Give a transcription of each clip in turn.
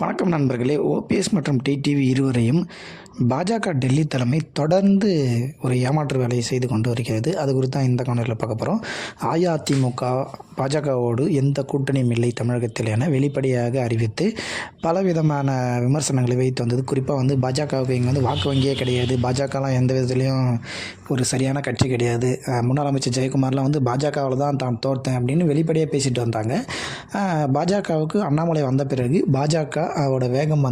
வணக்கம் நண்பர்களே. ஓபிஎஸ் மற்றும் டிடிவி இருவரையும் பாஜக டெல்லி தலைமை தொடர்ந்து ஒரு ஏமாற்று வேலையை செய்து கொண்டு வருகிறது. அது குறித்து தான் இந்த காணொலியில் பார்க்க போகிறோம். அஇஅதிமுக பாஜகவோடு எந்த கூட்டணியும் இல்லை தமிழகத்தில் என வெளிப்படையாக அறிவித்து பலவிதமான விமர்சனங்களை வைத்து வந்தது. குறிப்பாக பாஜகவுக்கு இங்கே வாக்கு வங்கியே கிடையாது, பாஜகலாம் எந்த விதத்துலேயும் ஒரு சரியான கட்சி கிடையாது, முன்னாள் அமைச்சர் ஜெயக்குமார்லாம் பாஜகவில் தான் தான் தோற்றேன் அப்படின்னு வெளிப்படையாக பேசிட்டு வந்தாங்க. பாஜகவுக்கு அண்ணாமலை வந்த பிறகு பாஜகவோட வேகம்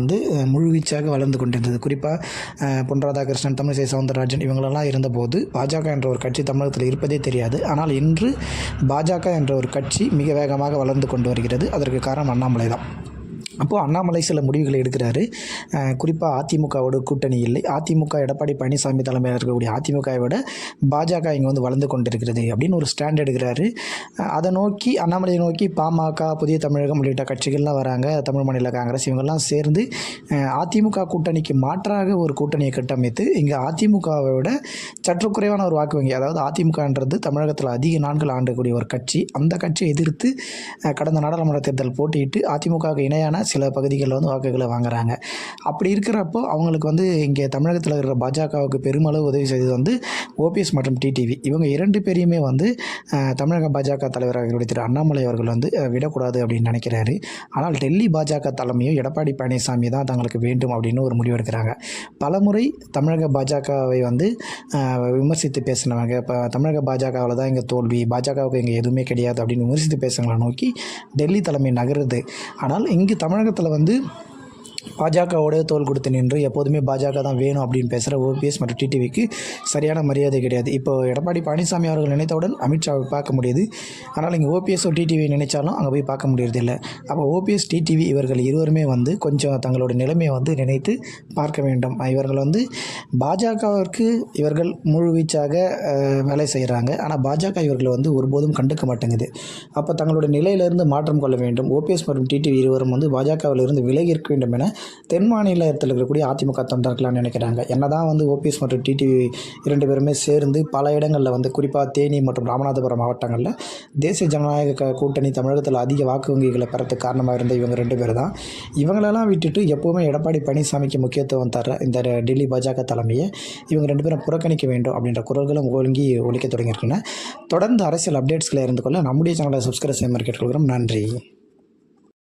முழுவீச்சாக வளர்ந்து கொண்டிருந்தது. குறிப்பாக பொன் ராதாகிருஷ்ணன், தமிழிசை சவுந்தரராஜன் இவங்களெல்லாம் இருந்தபோது பாஜக என்ற ஒரு கட்சி தமிழகத்தில் இருப்பதே தெரியாது. ஆனால் இன்று பாஜக என்ற ஒரு கட்சி மிக வேகமாக வளர்ந்து கொண்டு வருகிறது. அதற்கு காரணம் அண்ணாமலை தான். அப்போது அண்ணாமலை சில முடிவுகளை எடுக்கிறாரு. குறிப்பாக அதிமுகவோட கூட்டணி இல்லை, அதிமுக எடப்பாடி பழனிசாமி தலைமையில் இருக்கக்கூடிய அதிமுகவை விட பாஜக இங்கே வளர்ந்து கொண்டிருக்கிறது அப்படின்னு ஒரு ஸ்டாண்ட் எடுக்கிறாரு. அதை நோக்கி அண்ணாமலையை நோக்கி பாமக, புதிய தமிழகம் உள்ளிட்ட கட்சிகள்லாம் வராங்க. தமிழ் மாநில காங்கிரஸ் இவங்கெல்லாம் சேர்ந்து அதிமுக கூட்டணிக்கு மாற்றாக ஒரு கூட்டணியை கட்டமைத்து இங்கே அதிமுகவை விட சற்று குறைவான ஒரு வாக்கு வங்கி, அதாவது அதிமுகன்றது தமிழகத்தில் அதிக நாட்கள் ஆண்டக்கூடிய ஒரு கட்சி, அந்த கட்சியை எதிர்த்து கடந்த நாடாளுமன்ற தேர்தல் போட்டியிட்டு அதிமுகவுக்கு இணையான சில பகுதிகளில் வாக்குகளை வாங்குறாங்க. அப்படி இருக்கிறப்போ அவங்களுக்கு இங்கே தமிழகத்தில் இருக்கிற பாஜகவுக்கு பெருமளவு உதவி செய்தது ஓபிஎஸ் மற்றும் டிடிவி. இவங்க இரண்டு பேரையுமே தமிழக பாஜக தலைவராக திரு அண்ணாமலை அவர்கள் விடக்கூடாது அப்படின்னு நினைக்கிறாரு. ஆனால் டெல்லி பாஜக தலைமையும் எடப்பாடி பழனிசாமி தான் தங்களுக்கு வேண்டும் அப்படின்னு ஒரு முடிவு எடுக்கிறாங்க. பலமுறை தமிழக பாஜகவை விமர்சித்து பேசினவங்க, இப்போ தமிழக பாஜகவில் தான் இங்கே தோல்வி, பாஜகவுக்கு இங்கே எதுவுமே கிடையாது அப்படின்னு விமர்சித்து பேசுகிறவங்களை நோக்கி டெல்லி தலைமை நகருது. ஆனால் இங்கு தமிழகத்தில் பாஜகவோட தோல் கொடுத்து நின்று எப்போதுமே பாஜக தான் வேணும் அப்படின்னு பேசுகிற ஓபிஎஸ் மற்றும் டிடிவிக்கு சரியான மரியாதை கிடையாது. இப்போ எடப்பாடி பழனிசாமி அவர்கள் நினைத்தவுடன் அமித்ஷாவை பார்க்க முடியுது. ஆனால் இங்கே ஓபிஎஸ் டிடிவி நினைச்சாலும் அங்கே போய் பார்க்க முடியறதில்லை. அப்போ ஓபிஎஸ் டிடிவி இவர்கள் இருவருமே கொஞ்சம் தங்களோட நிலைமையை நினைத்து பார்க்க வேண்டும். இவர்கள் பாஜகவிற்கு இவர்கள் முழுவீச்சாக வேலை செய்கிறாங்க. ஆனால் பாஜக இவர்கள் ஒருபோதும் கண்டுக்க மாட்டேங்குது. அப்போ தங்களோட நிலையிலிருந்து மாற்றம் கொள்ள வேண்டும். ஓபிஎஸ் மற்றும் டிடிவி இருவரும் பாஜகவிலிருந்து விலகி இருக்க வேண்டும் என தென் மாநிலத்தில் இருக்கக்கூடிய அதிமுக தொண்டர்களாக நினைக்கிறாங்க. என்னதான் ஓபிஎஸ் மற்றும் டிடிவி இரண்டு பேருமே சேர்ந்து பல இடங்களில் குறிப்பாக தேனி மற்றும் ராமநாதபுரம் மாவட்டங்களில் தேசிய ஜனநாயக கூட்டணி தமிழகத்தில் அதிக வாக்கு வங்கிகளை பெறத்துக்கு காரணமாக இருந்த இவங்க ரெண்டு பேர் தான். இவங்களெல்லாம் விட்டுட்டு எப்போவுமே எடப்பாடி பழனிசாமிக்கு முக்கியத்துவம் தர இந்த டெல்லி பாஜக தலைமையை இவங்க ரெண்டு பேரும் புறக்கணிக்க வேண்டும் அப்படின்ற குரல்களும் ஒலிக்க தொடங்கியிருக்குன்னு தொடர்ந்து அரசியல் அப்டேட்ஸ்களை இருந்து கொள்ள நம்முடைய சேனலை சப்ஸ்கிரைப் செய்ய கேட்டுக்கொள்கிறோம். நன்றி.